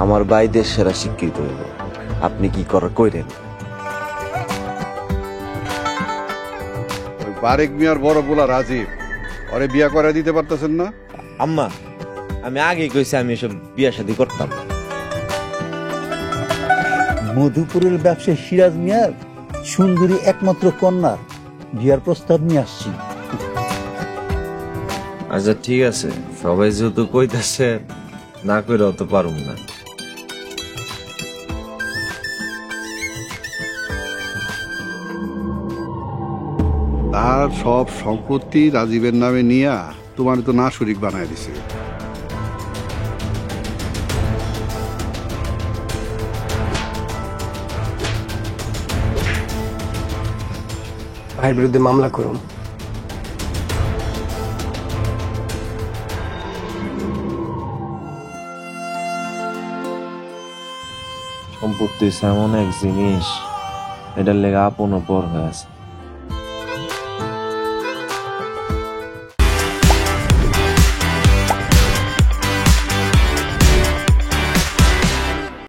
আমার ভাই দেশ সেরা শিক্ষিত হইল, আপনি কি করার কইরেন? ওই বারেক মিয়ার বড় পোলা রাজীব, ওরে বিয়া করে দিতে পারতেছেন না? আম্মা, আমি আগেই কইছি আমি এসব বিয়া শাদী করতাম না। মধুপুরের ব্যবসায়ী সিরাজ মিয়ার সুন্দরী একমাত্র কন্যা বিয়ার প্রস্তাব নিয়ে আসছি। আচ্ছা ঠিক আছে, সবাই যেহেতু কইতাছে, না কইরাও তো পারুম না। তার সব সম্পত্তি রাজীবের নামে নিয়া তোমার তো না শরিক বানায় দিছে। ভাইয়ের বিরুদ্ধে মামলা করুন। সম্পত্তি এমন এক জিনিস, এটার লেগে আপন পর হয়ে আছে।